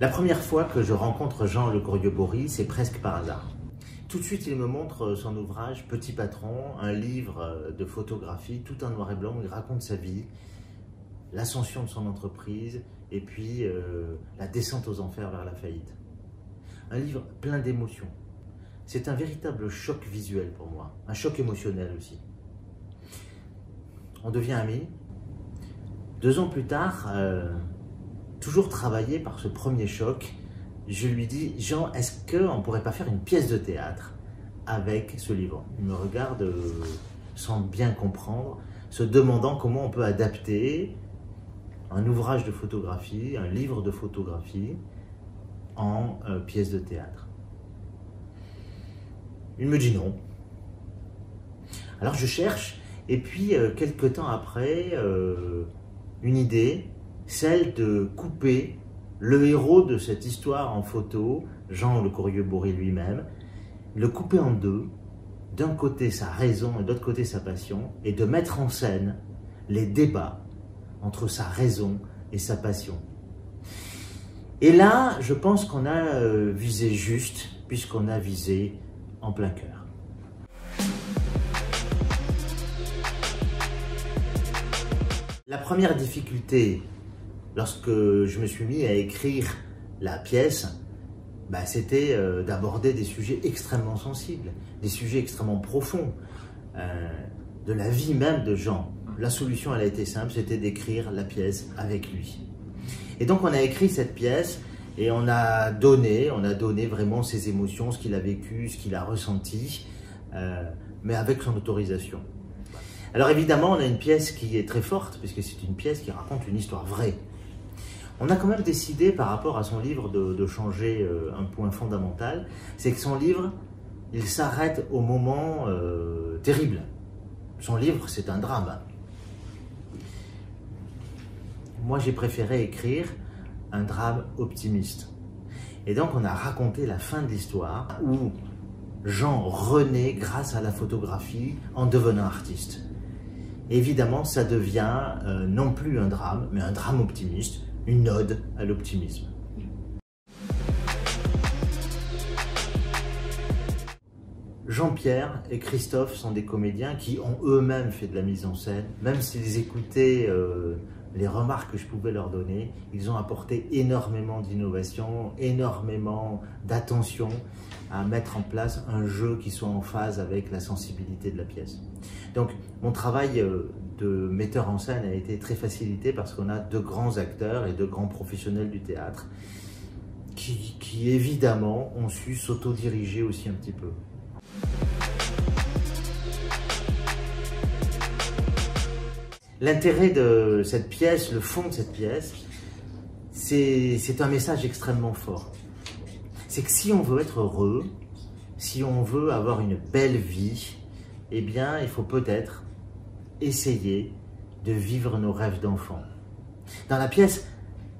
La première fois que je rencontre Jean Le Courrier-Bory, c'est presque par hasard. Tout de suite, il me montre son ouvrage Petit Patron, un livre de photographie, tout en noir et blanc, où il raconte sa vie, l'ascension de son entreprise et puis la descente aux enfers vers la faillite. Un livre plein d'émotions. C'est un véritable choc visuel pour moi, un choc émotionnel aussi. On devient amis. 2 ans plus tard, toujours travaillé par ce premier choc, je lui dis « Jean, est-ce qu'on ne pourrait pas faire une pièce de théâtre avec ce livre ?» Il me regarde sans bien comprendre, se demandant comment on peut adapter un ouvrage de photographie, un livre de photographie en pièce de théâtre. Il me dit non. Alors je cherche et puis quelques temps après, une idée, celle de couper le héros de cette histoire en photo, Jean Le Courrier-Bory lui-même, le couper en deux, d'un côté sa raison et de l'autre côté sa passion, et de mettre en scène les débats entre sa raison et sa passion. Et là, je pense qu'on a visé juste, puisqu'on a visé en plein cœur. La première difficulté, lorsque je me suis mis à écrire la pièce, c'était d'aborder des sujets extrêmement sensibles, des sujets extrêmement profonds, de la vie même de Jean. La solution, elle a été simple, c'était d'écrire la pièce avec lui. Et donc on a écrit cette pièce et on a donné vraiment ses émotions, ce qu'il a vécu, ce qu'il a ressenti, mais avec son autorisation. Alors évidemment, on a une pièce qui est très forte, puisque c'est une pièce qui raconte une histoire vraie. On a quand même décidé, par rapport à son livre, de changer un point fondamental, c'est que son livre, il s'arrête au moment terrible. Son livre, c'est un drame. Moi, j'ai préféré écrire un drame optimiste. Et donc, on a raconté la fin de l'histoire où Jean renaît grâce à la photographie en devenant artiste. Évidemment, ça devient non plus un drame, mais un drame optimiste, une ode à l'optimisme. Jean-Pierre et Christophe sont des comédiens qui ont eux-mêmes fait de la mise en scène. Même s'ils écoutaient les remarques que je pouvais leur donner, ils ont apporté énormément d'innovation, énormément d'attention à mettre en place un jeu qui soit en phase avec la sensibilité de la pièce. Donc mon travail de metteur en scène a été très facilité parce qu'on a de grands acteurs et de grands professionnels du théâtre qui évidemment ont su s'autodiriger aussi un petit peu. L'intérêt de cette pièce, le fond de cette pièce, c'est un message extrêmement fort. C'est que si on veut être heureux, si on veut avoir une belle vie, eh bien, il faut peut-être essayer de vivre nos rêves d'enfant. Dans la pièce,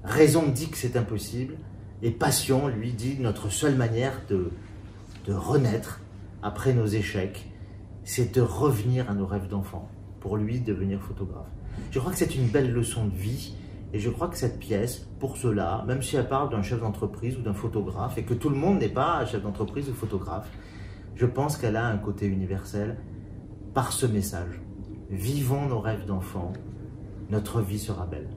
raison dit que c'est impossible et passion lui dit notre seule manière de renaître après nos échecs, c'est de revenir à nos rêves d'enfant. Pour lui, devenir photographe. Je crois que c'est une belle leçon de vie et je crois que cette pièce, pour cela, même si elle parle d'un chef d'entreprise ou d'un photographe et que tout le monde n'est pas chef d'entreprise ou photographe, je pense qu'elle a un côté universel par ce message. Vivons nos rêves d'enfant, notre vie sera belle.